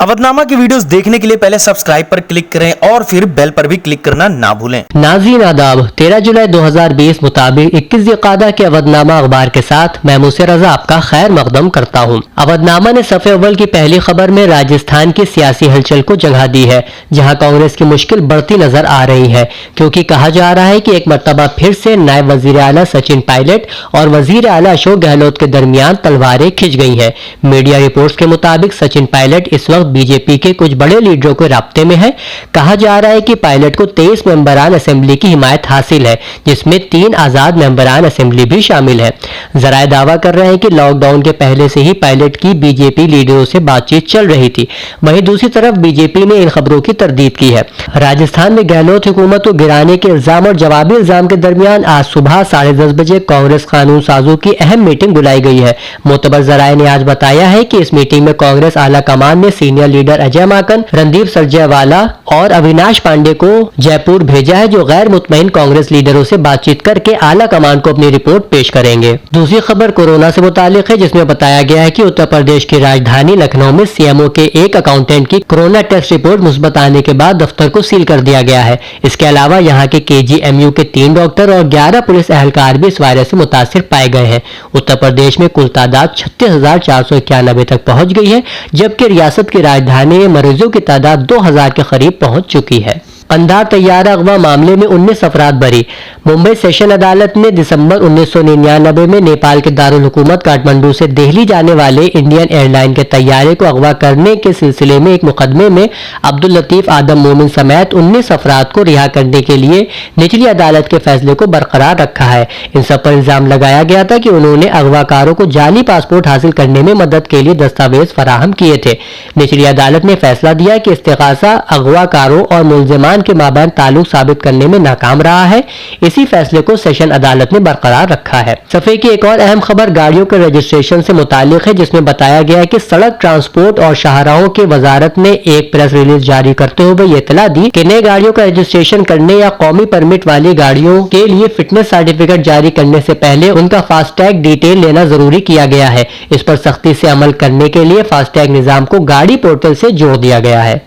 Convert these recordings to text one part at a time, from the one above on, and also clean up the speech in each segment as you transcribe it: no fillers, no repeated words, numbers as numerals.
अवधनामा की वीडियोस देखने के लिए पहले सब्सक्राइब पर क्लिक करें और फिर बेल पर भी क्लिक करना ना भूलें। नाज़रीन आदाब, 13 जुलाई 2020 मुताबिक 21 ज़िलक़ादा के अवधनामा अखबार के साथ मैं मुसे रजा आपका खैर मकदम करता हूँ। अवधनामा ने सफ़े अव्वल की पहली खबर में राजस्थान की सियासी हलचल को जगह दी है, जहाँ कांग्रेस की मुश्किल बढ़ती नजर आ रही है, क्योंकि कहा जा रहा है कि एक मरतबा फिर से नायब वजीर आला सचिन पायलट और वजीर आला अशोक गहलोत के दरमियान तलवारें खिंच गई हैं। मीडिया रिपोर्ट्स के मुताबिक सचिन पायलट इस वक्त बीजेपी के कुछ बड़े लीडरों के राब्ते में है। कहा जा रहा है कि पायलट को 23 मेंबरान असेंबली की हिमायत हासिल है, जिसमें 3 आजाद मेंबरान असेंबली भी शामिल है। जराए दावा कर रहे हैं कि लॉकडाउन के पहले से ही पायलट की बीजेपी लीडरों से बातचीत चल रही थी। वहीं दूसरी तरफ बीजेपी ने इन खबरों की तरदीद की है। राजस्थान में गहलोत हुकूमत को गिराने के इल्जाम और जवाबी इल्जाम के दरमियान आज सुबह 10:30 बजे कांग्रेस कानून साजों की अहम मीटिंग बुलाई गई है। मोतबर जराए ने आज बताया है कि इस मीटिंग में कांग्रेस आला कमान ने सीनियर लीडर अजय माकन, रणदीप सुरजेवाला और अविनाश पांडे को जयपुर भेजा है, जो गैर मुतमईन कांग्रेस लीडरों से बातचीत करके आला कमान को अपनी रिपोर्ट पेश करेंगे। दूसरी खबर कोरोना से मुतालिक है, जिसमें बताया गया है कि उत्तर प्रदेश की राजधानी लखनऊ में सीएमओ के एक अकाउंटेंट की कोरोना टेस्ट रिपोर्ट मुस्बत आने के बाद दफ्तर को सील कर दिया गया है। इसके अलावा यहाँ के केजीएमयू के 3 डॉक्टर और 11 पुलिस एहलकार भी इस वायरस से मुतासिर पाए गए हैं। उत्तर प्रदेश में कुल तादाद 36,491 तक पहुंच गई है, जबकि रियासत की राजधानी में मरीजों की तादाद 2,000 के करीब पहुंच चुकी है। कंधार तैयारा अगवा मामले में 19 अफराद बरी। मुंबई सेशन अदालत ने दिसंबर 1999 में नेपाल के दारुल हुकूमत काठमांडू से दिल्ली जाने वाले इंडियन एयरलाइन के तैयारे को अगवा करने के सिलसिले में एक मुकदमे में अब्दुल लतीफ आदम मोमिन समेत 19 अफराद को रिहा करने के लिए निचली अदालत के फैसले को बरकरार रखा है। इन सब पर इल्जाम लगाया गया था कि उन्होंने अगवाकारों को जाली पासपोर्ट हासिल करने में मदद के लिए दस्तावेज फराहम किए थे। निचली अदालत ने फैसला दिया कि इस्तिगासा अगवाकारों और मुलजिमान के माबैन ताल्लुक साबित करने में नाकाम रहा है। इसी फैसले को सेशन अदालत ने बरकरार रखा है। सफे की एक और अहम खबर गाड़ियों के रजिस्ट्रेशन से मुतालिक है, जिसमें बताया गया है कि सड़क ट्रांसपोर्ट और शाहराहों की वजारत ने एक प्रेस रिलीज जारी करते हुए ये इतला दी कि नए गाड़ियों का रजिस्ट्रेशन करने या कौमी परमिट वाली गाड़ियों के लिए फिटनेस सर्टिफिकेट जारी करने से पहले उनका फास्टैग डिटेल लेना जरूरी किया गया है। इस पर सख्ती से अमल करने के लिए फास्टैग निजाम को गाड़ी पोर्टल से जोड़ दिया गया है।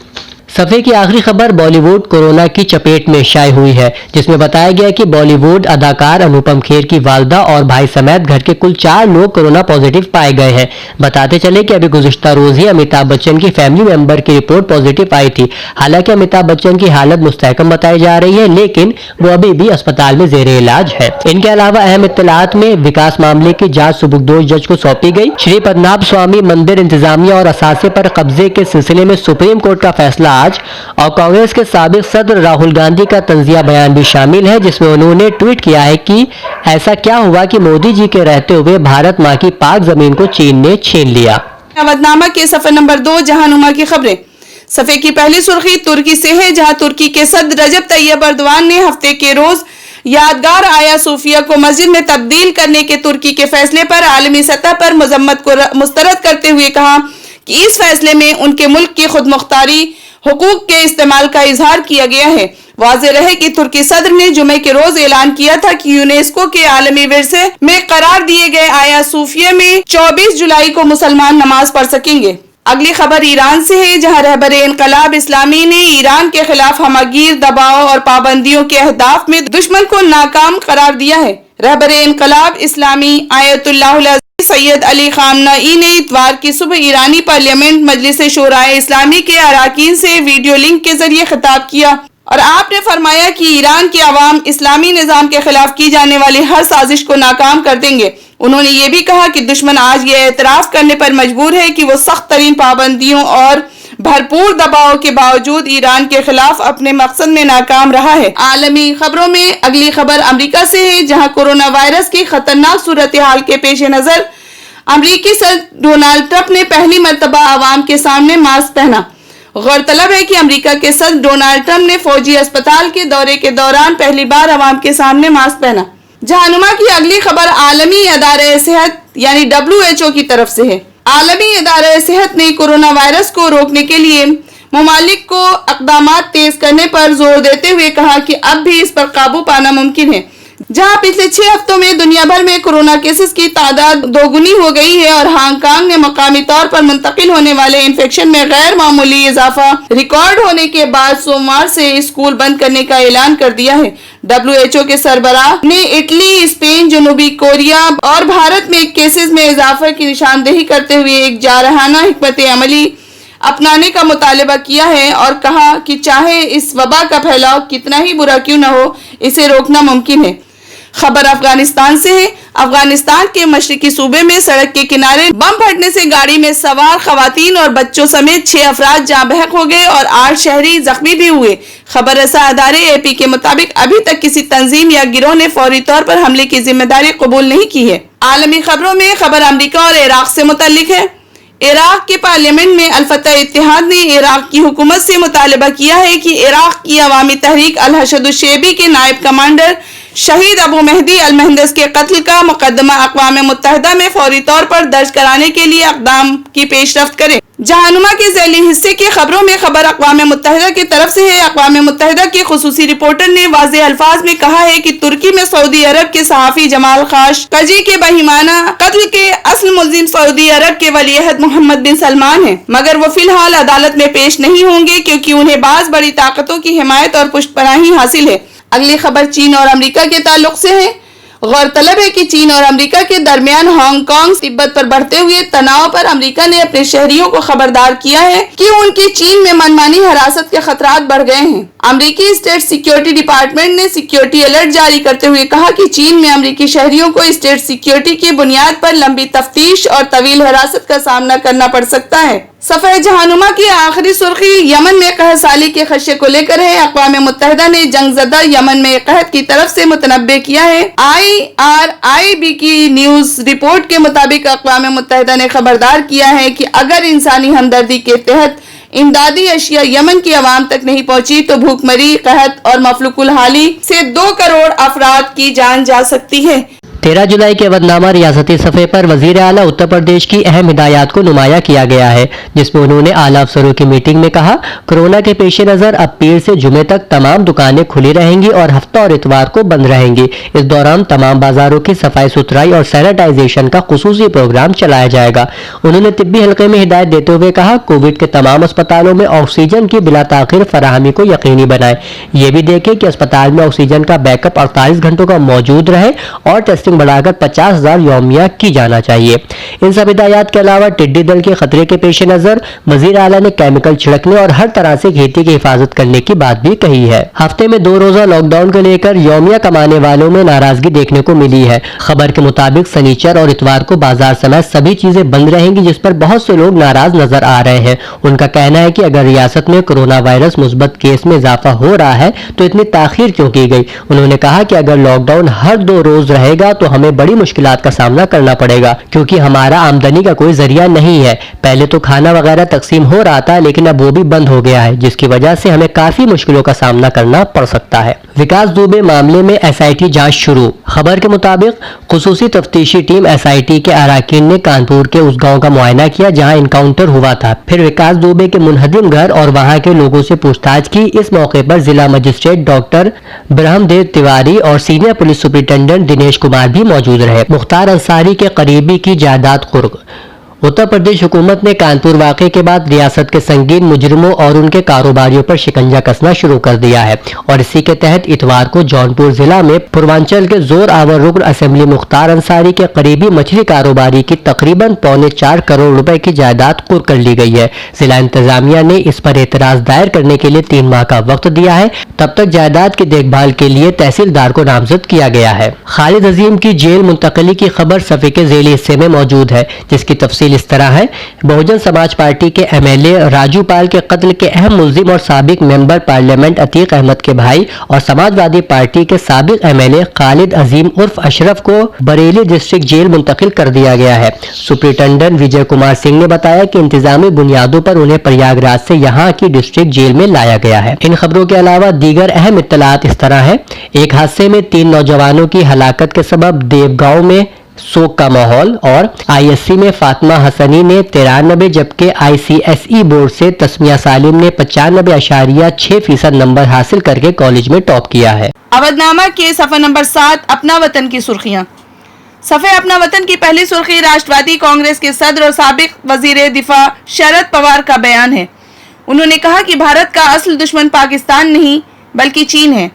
सफ़े की आखिरी खबर बॉलीवुड कोरोना की चपेट में शाये हुई है, जिसमें बताया गया कि बॉलीवुड अदाकार अनुपम खेर की वालदा और भाई समेत घर के कुल 4 लोग कोरोना पॉजिटिव पाए गए हैं। बताते चले कि अभी गुज़िश्ता रोज ही अमिताभ बच्चन की फैमिली मेंबर की रिपोर्ट पॉजिटिव आई थी। हालांकि अमिताभ बच्चन की हालत मुस्तहकम बताई जा रही है, लेकिन वो अभी भी अस्पताल में ज़ेरे इलाज है। इनके अलावा अहम इत्तलात में विकास मामले की जाँच सुबुकदोश जज को सौंपी गई। श्री पद्मनाभ स्वामी मंदिर इंतजामिया और असासे पर कब्जे के सिलसिले में सुप्रीम कोर्ट का फैसला और कांग्रेस के साबिक सदर राहुल गांधी का तंजिया बयान भी शामिल है, जिसमें उन्होंने ट्वीट किया है कि ऐसा क्या हुआ कि मोदी जी के रहते हुए भारत मां की पाक जमीन को चीन ने छीन लिया। अवधनामा के सफर नंबर 2 जहानुमा की खबरें। सफे की पहली सुर्खी तुर्की से है, जहां तुर्की के सदर रजब तैयब अर्दवान ने हफ्ते के रोज यादगार आया सूफिया को मस्जिद में तब्दील करने के तुर्की के फैसले पर आलमी सतह पर मजम्मत को मुस्तरद करते हुए कहा कि इस फैसले में उनके मुल्क की खुद मुख्तारी हुकूक के इस्तेमाल का इजहार किया गया है। वाज़ेह रहे कि तुर्की सदर ने जुमे के रोज ऐलान किया था कि यूनेस्को के आलमी विरसे में करार दिए गए आया सूफिया में 24 जुलाई को मुसलमान नमाज पढ़ सकेंगे। अगली खबर ईरान से है, जहां रहबरे इनकलाब इस्लामी ने ईरान के खिलाफ हमगीर दबाव और पाबंदियों के अहदाफ में दुश्मन को नाकाम करार दिया है। रहबरे इनकलाब इस्लामी आयतुल्लाह सैयद अली खामनई ने इतवार की सुबह ईरानी पार्लियामेंट मजलिस शोराए इस्लामी के अराकीन से वीडियो लिंक के जरिए खिताब किया और आपने फरमाया कि ईरान के अवाम इस्लामी निजाम के खिलाफ की जाने वाली हर साजिश को नाकाम कर देंगे। उन्होंने ये भी कहा कि दुश्मन आज ये एतराफ करने पर मजबूर है कि वो सख्त तरीन पाबंदियों और भरपूर दबाव के बावजूद ईरान के खिलाफ अपने मकसद में नाकाम रहा है। आलमी खबरों में अगली खबर अमेरिका से है, जहां कोरोना वायरस की खतरनाक सूरत हाल के पेश नजर अमेरिकी सदर डोनाल्ड ट्रंप ने पहली मर्तबा आवाम के सामने मास्क पहना। गौरतलब है कि अमेरिका के सदर डोनाल्ड ट्रंप ने फौजी अस्पताल के दौरे के दौरान पहली बार आवाम के सामने मास्क पहना। जहानुमा की अगली खबर आलमी इदारे सेहत यानी WHO की तरफ से है। आलमी इदारे सेहत ने कोरोना वायरस को रोकने के लिए मुमालिक को इक़दामात तेज करने पर जोर देते हुए कहा कि अब भी इस पर काबू पाना मुमकिन है। जहां पिछले 6 हफ्तों में दुनिया भर में कोरोना केसेस की तादाद दोगुनी हो गई है और हांगकांग ने मकामी तौर पर मुंतकिल होने वाले इन्फेक्शन में गैर मामूली इजाफा रिकॉर्ड होने के बाद सोमवार से स्कूल बंद करने का ऐलान कर दिया है। WHO के सरबराह ने इटली, स्पेन, जनूबी कोरिया और भारत में केसेस में इजाफे की निशानदेही करते हुए एक जारहाना हिकमत अमली अपनाने का मुतालबा किया है और कहा कि चाहे इस वबा का फैलाव कितना ही बुरा क्यों न हो, इसे रोकना मुमकिन है। खबर अफगानिस्तान से है। अफगानिस्तान के मशरकी सूबे में सड़क के किनारे बम फटने से गाड़ी में सवार खवातीन और बच्चों समेत 6 अफराद जाँ बहक हो गए और 8 शहरी जख्मी भी हुए। खबर रसा अदारे AP के मुताबिक अभी तक किसी तंजीम या गिरोह ने फौरी तौर पर हमले की जिम्मेदारी कबूल नहीं की है। आलमी खबरों में खबर अमरीका और इराक से मुतल्लिक है। इराक के पार्लियामेंट में अल-फतह इत्तेहाद ने इराक की हुकूमत से मुतालबा किया है कि इराक की अवामी तहरीक अल-हशद-उश-शैबी के नायब कमांडर शहीद अबू मेहदी अल-महंदस के कत्ल का मुकदमा अक़वाम मुत्तहिदा में फौरी तौर पर दर्ज कराने के लिए इक़दाम की पेशरफ्त करे। जहानुमा के ज़ैली हिस्से की खबरों में खबर अक़वाम मुत्तहिदा की तरफ से है। अक़वाम मुत्तहिदा के खुसूसी रिपोर्टर ने वाज़ेह अल्फाज में कहा है कि तुर्की में सऊदी अरब के सहाफ़ी जमाल खाशोगी के बहिमाना कत्ल के असल मुल्जिम सऊदी अरब के वलीअहद मोहम्मद बिन सलमान है, मगर वो फिलहाल अदालत में पेश नहीं होंगे क्योंकि उन्हें बाज़ बड़ी ताकतों की हिमायत और पुष्टपनाही हासिल है। अगली खबर चीन और अमेरिका के ताल्लुक से है। गौरतलब है कि चीन और अमेरिका के दरमियान हांगकांग तिब्बत पर बढ़ते हुए तनाव पर अमेरिका ने अपने शहरियों को खबरदार किया है कि उनकी चीन में मनमानी हिरासत के खतरात बढ़ गए हैं। अमेरिकी स्टेट सिक्योरिटी डिपार्टमेंट ने सिक्योरिटी अलर्ट जारी करते हुए कहा कि चीन में अमेरिकी शहरियों को स्टेट सिक्योरिटी की बुनियाद पर लंबी तफ्तीश और तवील हिरासत का सामना करना पड़ सकता है। सफ़े जहानुमा की आखिरी सुर्खी यमन में कहत साली के खदशे को लेकर है। अक़वाम मुत्तहिदा ने जंगज़दा यमन में कहत की तरफ से मुतनब्बे किया है। IRIB की न्यूज रिपोर्ट के मुताबिक अक़वाम मुत्तहिदा ने खबरदार किया है कि अगर इंसानी हमदर्दी के तहत इमदादी अशिया यमन की आवाम तक नहीं पहुंची तो भूखमरी, कहत और मफलूकुल हाली से 2 करोड़ अफराद की जान जा सकती है। 13 जुलाई के अवधनामा रियासती सफ़े पर वज़ीर आला उत्तर प्रदेश की अहम हिदायत को नुमाया किया गया है, जिसमें उन्होंने आला अफसरों की मीटिंग में कहा कोरोना के पेश नज़र अब पीर से जुमे तक तमाम दुकानें खुली रहेंगी और हफ्ता और इतवार को बंद रहेंगी। इस दौरान तमाम बाजारों की सफाई सुथराई और सैनिटाइजेशन का खुसूसी प्रोग्राम चलाया जाएगा। उन्होंने तिब्बी हल्के में हिदायत देते हुए कहा कोविड के तमाम अस्पतालों में ऑक्सीजन की बिला ताखिर फराहमी को यकीनी बनाए। ये भी देखें कि अस्पताल में ऑक्सीजन का बैकअप 48 घंटों का मौजूद रहे और टेस्टिंग बढ़ाकर 50,000 यौमिया की जाना चाहिए। इन सब हिदायत के अलावा टिड्डी दल के खतरे के पेश नजर वजीर आला ने केमिकल छिड़कने और हर तरह से खेती की हिफाजत करने की बात भी कही है। हफ्ते में 2 रोजा लॉकडाउन को लेकर यौमिया कमाने वालों में नाराजगी देखने को मिली है। खबर के मुताबिक शनिचर और इतवार को बाजार समेत सभी चीजें बंद रहेंगी, जिस पर बहुत से लोग नाराज नजर आ रहे हैं। उनका कहना है कि अगर रियासत में कोरोना वायरस मुस्बत केस में इजाफा हो रहा है तो इतनी ताखीर क्यों की गई। उन्होंने कहा कि अगर लॉकडाउन हर 2 रोज रहेगा तो हमें बड़ी मुश्किलात का सामना करना पड़ेगा, क्योंकि हमारा आमदनी का कोई जरिया नहीं है। पहले तो खाना वगैरह तकसीम हो रहा था, लेकिन अब वो भी बंद हो गया है, जिसकी वजह से हमें काफी मुश्किलों का सामना करना पड़ सकता है। विकास दुबे मामले में SIT जांच शुरू। खबर के मुताबिक खुसूसी तफ्तीशी टीम SIT के अराकीन ने कानपुर के उस गांव का मुआयना किया जहां इनकाउंटर हुआ था। फिर विकास दुबे के मुनहदिम घर और वहां के लोगों से पूछताछ की। इस मौके पर जिला मजिस्ट्रेट डॉक्टर ब्रह्मदेव तिवारी और senior police superintendent Dinesh Kumar भी मौजूद रहे। मुख्तार अंसारी के करीबी की जायदाद कुर्क। उत्तर प्रदेश हुकूमत ने कानपुर वाक़े के बाद रियासत के संगीन मुजरिमों और उनके कारोबारियों पर शिकंजा कसना शुरू कर दिया है और इसी के तहत इतवार को जौनपुर जिला में पूर्वांचल के जोर आवर रुकन असेंबली मुख्तार अंसारी के करीबी मछली कारोबारी की तकरीबन 4.25 करोड़ रुपए की जायदाद कुर्क कर ली गई है। जिला इंतजामिया ने इस पर एतराज दायर करने के लिए 3 माह का वक्त दिया है। तब तक जायदाद की देखभाल के लिए तहसीलदार को नामजद किया गया है। खालिद अजीम की जेल मुंतकली की खबर सफ़े के ज़ेली हिस्से में मौजूद है, जिसकी तफसील इस तरह है। बहुजन समाज पार्टी के MLA राजू पाल के कत्ल के अहम मुल्जिम और साबिक मेंबर पार्लियामेंट अतीक अहमद के भाई और समाजवादी पार्टी के साबिक MLA खालिद अजीम उर्फ अशरफ को बरेली डिस्ट्रिक्ट जेल मुंतकिल कर दिया गया है। सुपरिटेंडेंट विजय कुमार सिंह ने बताया कि इंतजामी बुनियादों पर उन्हें प्रयागराज से यहाँ की डिस्ट्रिक्ट जेल में लाया गया है। इन खबरों के अलावा दीगर अहम इत्तलात इस तरह है। एक हादसे में 3 नौजवानों की हलाकत के सबब देवगांव में शोक का माहौल। और ISC में फातिमा हसनी ने 93 जबकि ICSE बोर्ड से तस्मिया सालिम ने 95.6% नंबर हासिल करके कॉलेज में टॉप किया है। अवधनामा के सफ़ा नंबर 7 अपना वतन की सुर्खियां। सफ़े अपना वतन की पहली सुर्खी राष्ट्रवादी कांग्रेस के सदर और साबिक वजीर दिफा शरद पवार का बयान है। उन्होंने कहा कि भारत का असल दुश्मन पाकिस्तान नहीं बल्कि चीन है।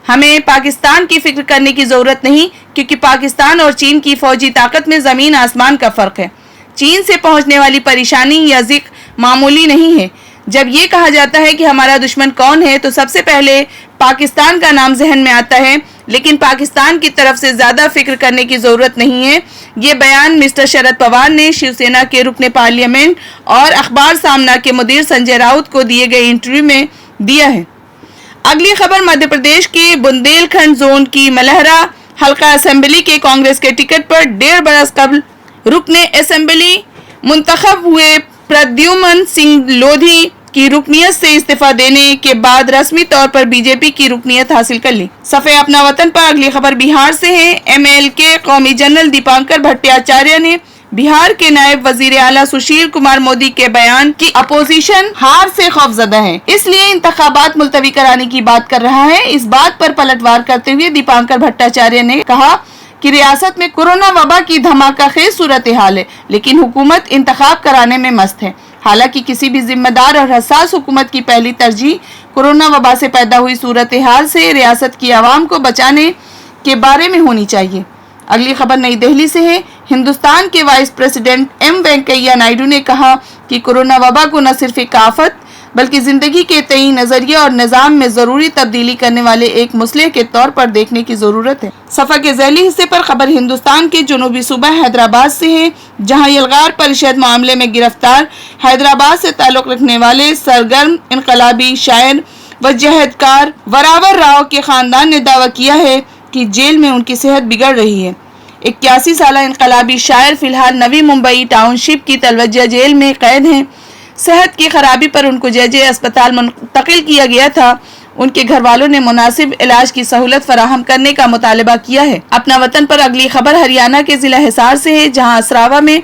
हमें पाकिस्तान की फिक्र करने की जरूरत नहीं, क्योंकि पाकिस्तान और चीन की फौजी ताकत में जमीन आसमान का फर्क है। चीन से पहुंचने वाली परेशानी या जिक्र मामूली नहीं है। जब ये कहा जाता है कि हमारा दुश्मन कौन है तो सबसे पहले पाकिस्तान का नाम जहन में आता है, लेकिन पाकिस्तान की तरफ से ज्यादा फिक्र करने की जरूरत नहीं है। ये बयान मिस्टर शरद पवार ने शिवसेना के रुकने पार्लियामेंट और अखबार सामना के मुदीर संजय राउत को दिए गए इंटरव्यू में दिया है। अगली खबर मध्य प्रदेश के बुंदेलखंड जोन की मलहरा हल्का असेंबली के कांग्रेस के टिकट पर 1.5 बरस कबल रुकने असेंबली मुंतखब हुए प्रद्युमन सिंह लोधी की रुकनियत से इस्तीफा देने के बाद रस्मी तौर पर बीजेपी की रुकनियत हासिल कर ली। सफ़े अपना वतन पर अगली खबर बिहार से है। MLK कौमी जनरल दीपांकर भट्टाचार्य ने बिहार के नायब वजीर आला सुशील कुमार मोदी के बयान की अपोजिशन हार से खौफजदा है, इसलिए इंतखाबात मुलतवी कराने की बात कर रहा है। इस बात पर पलटवार करते हुए दीपांकर भट्टाचार्य ने कहा कि रियासत में कोरोना वबा की धमाकाखेज सूरत हाल है, लेकिन हुकूमत इंतखाब कराने में मस्त है। हालांकि किसी भी जिम्मेदार और हसास हुकूमत की पहली तरजीह कोरोना वबा से पैदा हुई सूरत हाल से रियासत की आवाम को बचाने के बारे में होनी चाहिए। अगली खबर नई दिल्ली से है। हिंदुस्तान के vice president M Venkaiah Naidu ने कहा कि कोरोना वबा को न सिर्फ एक आफत बल्कि जिंदगी के तई नजरिया और निजाम में जरूरी तब्दीली करने वाले एक मसले के तौर पर देखने की जरूरत है। सफा के ज़ैली हिस्से पर खबर हिंदुस्तान के जनूबी सूबा हैदराबाद से है, जहां यलगार परिषद मामले में गिरफ्तार हैदराबाद से ताल्लुक रखने वाले सरगर्म इनकलाबी शायर व जहदकार वरावर राव के खानदान ने दावा किया है कि जेल में उनकी सेहत बिगड़ रही है। 81 साला इनकलाबी शायर फिलहाल नवी मुंबई टाउनशिप की तलवज्जा जेल में कैद हैं। सेहत की खराबी पर उनको JJ अस्पताल मुंतकिल किया गया था। उनके घर वालों ने मुनासिब इलाज की सहूलत फराहम करने का मुतालबा किया है। अपना वतन पर अगली खबर हरियाणा के जिला हिसार से है, जहां असरावा में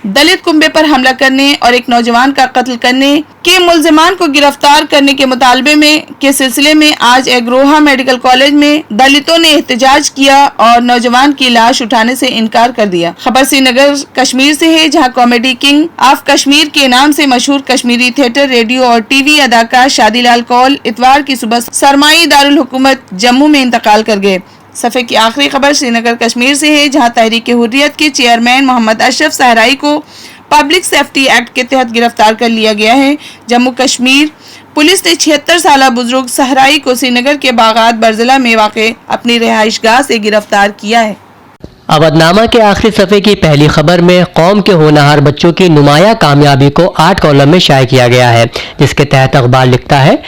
दलित कुंबे पर हमला करने और एक नौजवान का कत्ल करने के मुलजिमान को गिरफ्तार करने के मुतालबे में के सिलसिले में आज एग्रोहा मेडिकल कॉलेज में दलितों ने एहतजाज किया और नौजवान की लाश उठाने से इनकार कर दिया। खबर श्रीनगर कश्मीर से है, जहां कॉमेडी किंग ऑफ कश्मीर के नाम से मशहूर कश्मीरी थिएटर, रेडियो और टीवी अदाकार शादीलाल कौल इतवार की सुबह सरमाई दारुल हुकूमत जम्मू में इंतकाल कर गए। सफ़े की आखिरी खबर श्रीनगर कश्मीर से है, जहां तहरीक हुर्रियत के चेयरमैन मोहम्मद अशरफ सहराई को पब्लिक सेफ्टी एक्ट के तहत गिरफ्तार कर लिया गया है। जम्मू कश्मीर पुलिस ने 76 साल बुजुर्ग सहराई को श्रीनगर के बागात बरजला में वाक़ अपनी रिहाइशगाह से गिरफ्तार किया है। अवधनामा के आखिरी सफ़े की पहली खबर में कौम के होनहार बच्चों की नुमाया कामयाबी को 8 कॉलम में शाये किया गया है, जिसके तहत अखबार लिखता है,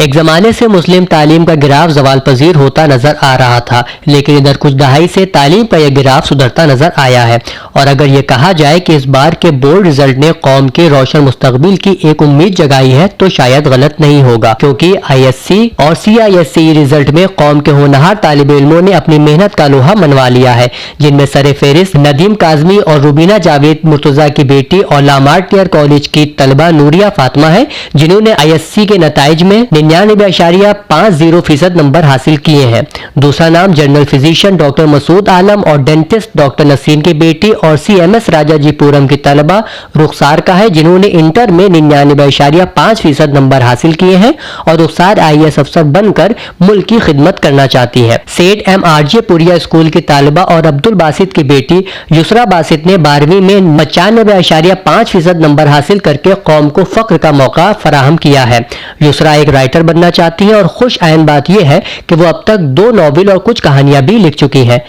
एक ज़माने से मुस्लिम तालीम का गिराफ ज़वाल पजीर होता नज़र आ रहा था, लेकिन इधर कुछ दहाई से तालीम का यह गिराफ सुधरता नज़र आया है। और अगर ये कहा जाए कि इस बार के बोर्ड रिजल्ट ने कौम के रोशन मुस्तकबिल की एक उम्मीद जगाई है तो शायद गलत नहीं होगा, क्योंकि ISC और CISE रिजल्ट में कौम के होनहार तालिब इल्मों ने अपनी मेहनत का लोहा मनवा लिया है, जिनमें सरे फेरिस्त नदीम काजमी और रुबीना जावेद मुर्तजा की बेटी और लामार्टियर कॉलेज की तलबा नूरिया फातिमा है, जिन्होंने ISC के नताइज में 99.50% नंबर हासिल किए हैं। दूसरा नाम जनरल फिजिशियन डॉक्टर मसूद आलम और डेंटिस्ट डॉक्टर नसीम की बेटी और CMS राजाजीपुरम की तलबा रुखसार का है, जिन्होंने इंटर में 99.5% नंबर हासिल किए हैं और रुखसार IAS अफसर बनकर मुल्क की खिदमत करना चाहती है। सेठ MRJ पुरिया स्कूल की तालिबा और अब्दुल बासित की बेटी युसरा बासित ने 12वीं में 95.5% नंबर हासिल करके कौम को फख्र का मौका फराहम किया है। युसरा एक राइटर बनना चाहती है और खुश आयन बात यह है कि वो अब तक 2 नॉवेल और कुछ कहानियां भी लिख चुकी हैं।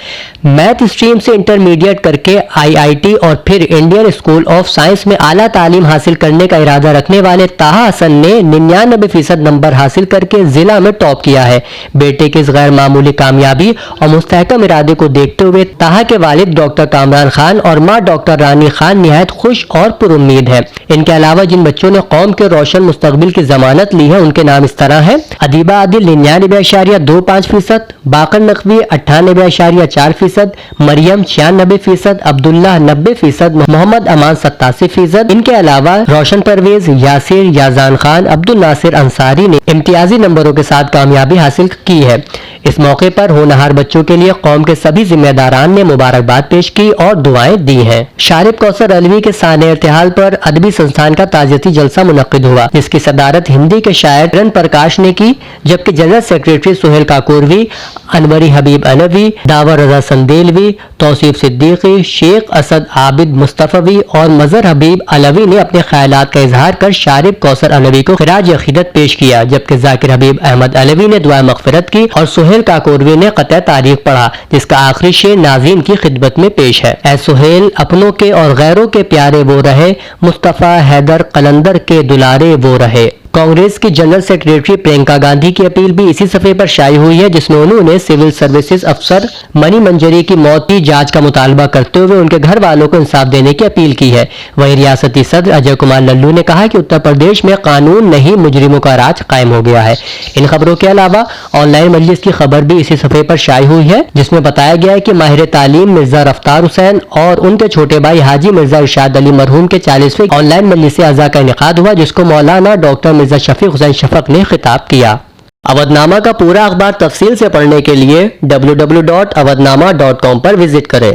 मैथ स्ट्रीम से इंटरमीडिएट करके IIT और फिर इंडियन स्कूल ऑफ साइंस में आला तालीम हासिल करने का इरादा रखने वाले ताहा हसन ने 99% नंबर हासिल करके जिला में टॉप किया है। बेटे की इस गैर मामूली कामयाबी और मुस्तहकम इरादे को देखते हुए ताहा के वालिद डॉक्टर कामरान खान और माँ डॉक्टर रानी खान निहायत खुश और पुरुम्मीद है। इनके अलावा जिन बच्चों ने कौम के रोशन मुस्तकबिल की जमानत ली है, उनके नाम इस तरह हैं। अदीबा आदिल 99.25%, बाकर नकवी 98.4%, मरियम 96%, अब्दुल्ला 90%, मोहम्मद अमान 87%। इनके अलावा रोशन परवेज, यासिर, याजान खान, अब्दुल नासिर अंसारी ने इम्तियाजी नंबरों के साथ कामयाबी हासिल की है। इस मौके पर होनहार बच्चों के लिए कौम के सभी जिम्मेदारान ने मुबारकबाद पेश की और दुआएं दी हैं। शारिब कौसर अलवी के साने इर्तिहाल पर अदबी संस्थान का ताज़ियती जलसा मुनक्किद हुआ, जिसकी सदारत हिंदी के शायर किरण प्रकाश ने की, जबकि जनरल सेक्रेटरी सुहेल काकोरवी, अनवरी हबीब अलवी, दावर रजा संदेलवी, तौसीफ सिद्दीकी, शेख असद आबिद मुस्तफवी और मजहर हबीब अलवी ने अपने ख्यालात का इजहार कर शारिब कौसर अलवी को खिराज अकीदत पेश किया, जबकि जाकिर हबीब अहमद अलवी ने दुआ मगफिरत की और सुहेल काकोरवी ने क़त्ए तारीख पढ़ा, जिसका आखिरी शेर नाज़रीन की खिदमत में पेश है। ऐ सुहेल, अपनों के और गैरों के प्यारे वो रहे, मुस्तफ़ा हैदर कलंदर के दुलारे वो रहे। कांग्रेस की जनरल सेक्रेटरी प्रियंका गांधी की अपील भी इसी सफ़े पर शाया हुई है, जिसमें उन्होंने सिविल सर्विसेज अफसर मनी मंजरी की मौत की जांच का मुतालबा करते हुए उनके घर वालों को इंसाफ देने की अपील की है। वहीं रियासती सदर अजय कुमार लल्लू ने कहा कि उत्तर प्रदेश में कानून नहीं मुजरिमों का राज कायम हो गया है। इन खबरों के अलावा ऑनलाइन मजलिस की खबर भी इसी सफ़े पर शाया हुई है, जिसमें बताया गया है कि माहिर तालीम मिर्जा रफ्तार हुसैन और उनके छोटे भाई हाजी मिर्जा इरशाद अली मरहूम के 40वें ऑनलाइन मजलिस अज़ा का इनेकाद हुआ, जिसको मौलाना डॉक्टर मिर्जा शफीक हुसैन शफक ने खिताब किया। अवधनामा का पूरा अखबार तफसील से पढ़ने के लिए www.awadnama.com पर विजिट करें।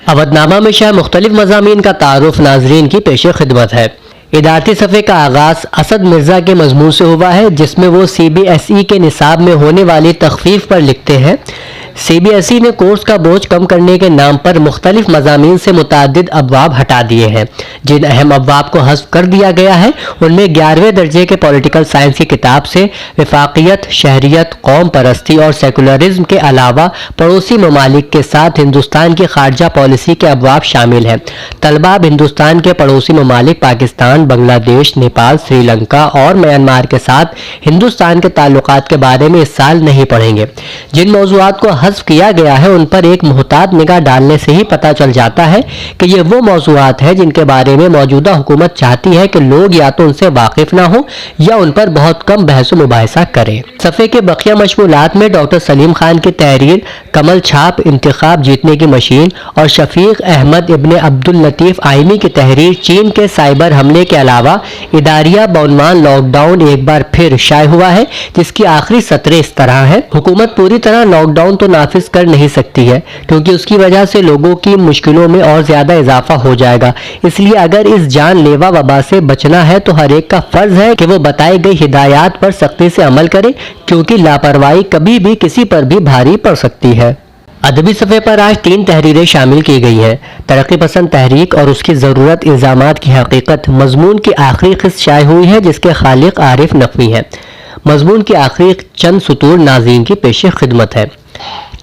अवधनामा में शायद मुख्तलिफ मज़ामीन का तारुफ नाजरीन की पेश खिदमत है। इदारती सफ़े का आगाज़ असद मिर्ज़ा के मजमून से हुआ है, जिसमें वो CBSE के निसाब में होने वाली तखफीफ पर लिखते हैं। CBSE ने कोर्स का बोझ कम करने के नाम पर मुख्तलिफ मज़ामीन से मुतादिद अबवाब हटा दिए हैं। जिन अहम अबवाब को हज़्फ़ कर दिया गया है उनमें 11वें दर्जे के पॉलिटिकल साइंस की किताब से विफाकियत, शहरियत, कौम परस्ती और सेकुलरिज्म के अलावा पड़ोसी ममालिक के साथ हिंदुस्तान की खारजा पॉलिसी के अबवाब शामिल हैं। तलबा अब हिंदुस्तान के पड़ोसी ममालिक पाकिस्तान, बांग्लादेश, नेपाल, श्रीलंका और म्यांमार के साथ हिंदुस्तान के ताल्लुकात के बारे में इस साल नहीं पढ़ेंगे। जिन मौज़ूआत को हज़्फ़ किया गया है उन पर एक मुहतात निगाह डालने से ही पता चल जाता है कि ये वो मौज़ूआत है जिनके बारे में मौजूदा हुकूमत चाहती है कि लोग या तो उनसे वाकिफ ना हो या उन पर बहुत कम बहस मुबाहिसा करें। सफ़े के बकिया मशमूलात में डॉक्टर सलीम खान की तहरीर कमल छाप इंतखाब जीतने की मशीन और शफीक अहमद इब्ने अब्दुल लतीफ़ आइमी की तहरीर चीन के साइबर हमले के अलावा इदारिया बउनवान लॉकडाउन एक बार फिर शाया हुआ है, जिसकी आखिरी सत्र इस तरह है। हुकूमत पूरी तरह लॉकडाउन तो नाफिज कर नहीं सकती है, क्योंकि उसकी वजह से लोगों की मुश्किलों में और ज्यादा इजाफा हो जाएगा। इसलिए अगर इस जानलेवा वबा से बचना है तो हर एक का फर्ज है कि वो बताई गई हिदायत पर सख्ती से अमल करे, क्योंकि लापरवाही कभी भी किसी पर भी भारी पड़ सकती है। अदबी सफ़े पर आज 3 तहरीरें शामिल की गई हैं। तरक्की पसंद तहरीक और उसकी ज़रूरत इल्ज़ामात की हकीकत मजमून की आखिरी किस्त शाया हुई है, जिसके खालिक आरिफ नकवी हैं। मजमून की आखिरी चंद सतूर नाज़रीन की पेश खिदमत है।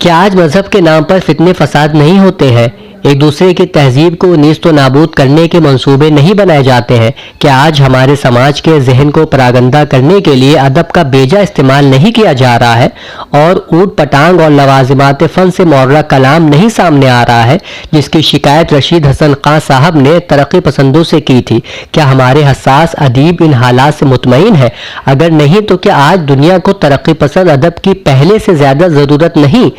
क्या आज मजहब के नाम पर फितने फसाद नहीं होते हैं? एक दूसरे की तहजीब को नीस्त नाबूद करने के मंसूबे नहीं बनाए जाते हैं? क्या आज हमारे समाज के जहन को परागंदा करने के लिए अदब का बेजा इस्तेमाल नहीं किया जा रहा है और ऊट पटांग और लवाजिमात फ़न से मौर्रा कलाम नहीं सामने आ रहा है, जिसकी शिकायत रशीद हसन खां साहब ने तरक्की पसंदों से की थी? क्या हमारे हसास अदीब इन हालात से मुतमईन है? अगर नहीं तो क्या आज दुनिया को तरक्की पसंद अदब की पहले से ज़्यादा ज़रूरत नहीं?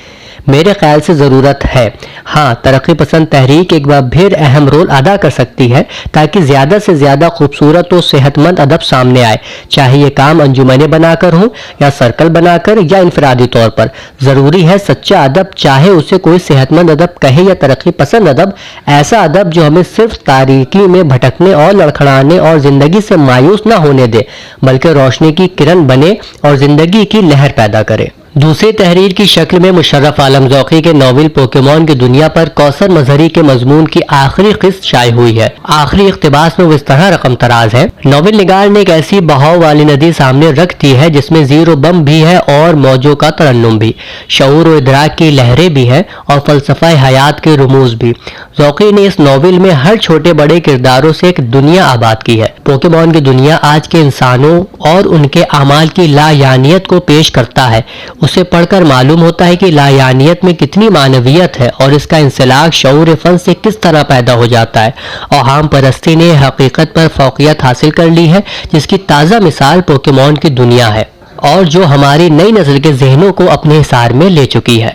मेरे ख्याल से ज़रूरत है। हाँ, तरक्की पसंद तहरीक एक बार फिर अहम रोल अदा कर सकती है ताकि ज़्यादा से ज़्यादा खूबसूरत और सेहतमंद अदब सामने आए, चाहे ये काम अंजुमनें बनाकर हो या सर्कल बनाकर या इनफरादी तौर पर। ज़रूरी है सच्चा अदब, चाहे उसे कोई सेहतमंद अदब कहे या तरक्की पसंद अदब, ऐसा अदब जो हमें सिर्फ तारीकी में भटकने और लड़खड़ाने और ज़िंदगी से मायूस ना होने दे, बल्कि रोशनी की किरण बने और ज़िंदगी की लहर पैदा करे। दूसरी तहरीर की शक्ल में मुशर्रफ आलम ज़ौक़ी के नॉवल पोकेमॉन की दुनिया पर कौसर मजहरी के मजमून की आखिरी किस्त शाया हुई है। आखिरी इख्तिबास में वो इस तरह रकम तराज है। नॉवल निगार ने एक ऐसी बहाव वाली नदी सामने रख दी है जिसमें ज़ीरो बम भी है और मौजों का तरन्नुम भी, शऊर और इदराक की लहरें भी हैं और फ़लसफ़ा हयात के रुमूज भी। ज़ौक़ी ने इस नॉवल में हर छोटे बड़े किरदारों से एक दुनिया आबाद की है। पोकेमॉन की दुनिया आज के इंसानों और उनके अमाल की लायानियत को पेश करता है। उसे पढ़कर मालूम होता है कि लायानियत में कितनी मानवियत है और इसका इंसलाक शऊर फन से किस तरह पैदा हो जाता है। और हम परस्ती ने हकीकत पर फौकियत हासिल कर ली है, जिसकी ताज़ा मिसाल पोकेमॉन की दुनिया है। اور جو ہماری نئی نسل کے ذہنوں کو اپنے حصار میں لے چکی ہے۔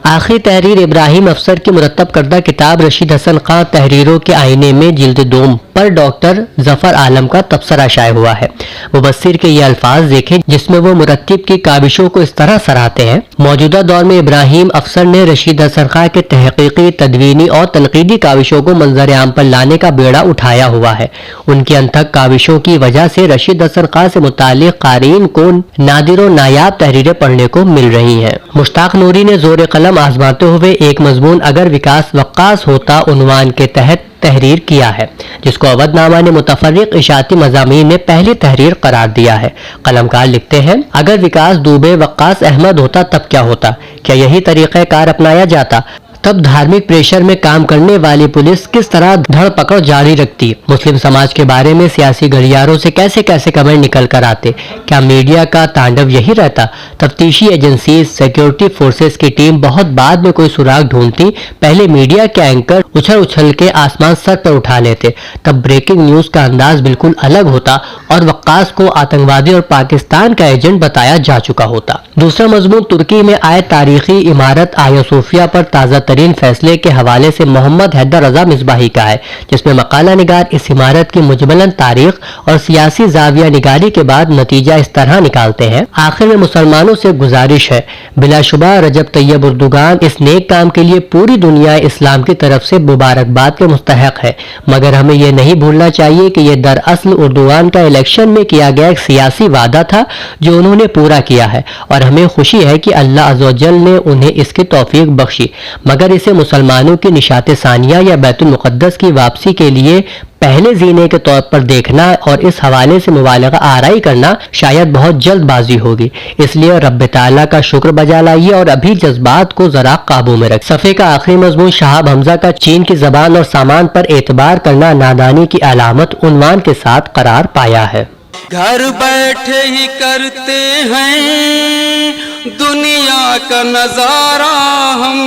آخری تحریر ابراہیم افسر کی مرتب کردہ کتاب رشید حسن خان تحریروں کے آئینے میں جلد دوم پر ڈاکٹر ظفر عالم کا تبصرہ شائع ہوا ہے۔ مبصر کے یہ الفاظ دیکھیں جس میں وہ مرتب کی کاوشوں کو اس طرح سراہتے ہیں: موجودہ دور میں ابراہیم افسر نے رشید حسن خان کے تحقیقی، تدوینی اور تنقیدی کاوشوں کو منظر عام پر لانے کا بیڑا اٹھایا ہوا ہے۔ ان کی انتھک کاوشوں کی وجہ سے رشید حسن خان سے متعلق قارئین کو نادر و نایاب تحریریں پڑھنے کو مل رہی ہیں۔ مشتاق نوری نے زور قلم آزماتے ہوئے ایک مضمون اگر وکاس وقاص ہوتا عنوان کے تحت تحریر کیا ہے، جس کو اودھ نامہ نے متفرق اشاعتی مضامین میں پہلی تحریر قرار دیا ہے۔ قلمکار لکھتے ہیں: اگر وکاس دوبے وقاص احمد ہوتا تب کیا ہوتا؟ کیا یہی طریقہ کار اپنایا جاتا؟ تب دھارمک پریشر میں کام کرنے والی پولیس کس طرح دھڑ پکڑ جاری رکھتی؟ مسلم سماج کے بارے میں سیاسی گلیاروں سے کیسے کیسے کمنٹ نکل کر آتے؟ کیا میڈیا کا تانڈو یہی رہتا؟ تفتیشی ایجنسیز، سیکیورٹی فورسز کی ٹیم بہت بعد میں کوئی سراغ ڈھونڈتی، پہلے میڈیا کے اینکر اچھل اچھل کے آسمان سر پر اٹھا لیتے۔ تب بریکنگ نیوز کا انداز بالکل الگ ہوتا اور وقاص کو آتنکوادی اور پاکستان کا ایجنٹ بتایا جا چکا ہوتا۔ دوسرا مضمون ترکی میں آئے تاریخی عمارت آیا صوفیہ پر تازہ ترین فیصلے کے حوالے سے محمد حیدر رضا مصباحی کا ہے، جس میں مقالہ نگار اس عمارت کی مجملاً تاریخ اور سیاسی زاویہ نگاری کے بعد نتیجہ اس طرح نکالتے ہیں: آخر میں مسلمانوں سے گزارش ہے، بلا شبہ رجب طیب اردوغان اس نیک کام کے لیے پوری دنیا اسلام کی طرف سے مبارکباد کے مستحق ہے، مگر ہمیں یہ نہیں بھولنا چاہیے کہ یہ دراصل اردوغان کا الیکشن میں کیا گیا ایک سیاسی وعدہ تھا جو انہوں نے پورا کیا ہے، اور ہمیں خوشی ہے کہ اللہ عز و جل نے انہیں اس کی توفیق بخشی، مگر اسے مسلمانوں کی نشاط ثانیہ یا بیت المقدس کی واپسی کے لیے پہلے زینے کے طور پر دیکھنا اور اس حوالے سے مبالغہ آرائی کرنا شاید بہت جلد بازی ہوگی۔ اس لیے رب تعالیٰ کا شکر بجا لائیے اور ابھی جذبات کو ذرا قابو میں رکھ۔ صفحے کا آخری مضمون شہاب حمزہ کا چین کی زبان اور سامان پر اعتبار کرنا نادانی کی علامت عنوان کے ساتھ قرار پایا ہے۔ گھر بیٹھے ہی کرتے ہیں دنیا کا نظارہ، ہم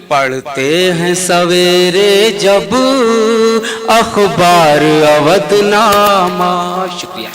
پڑھتے ہیں سویرے جب اخبار اودھ نامہ۔ شکریہ۔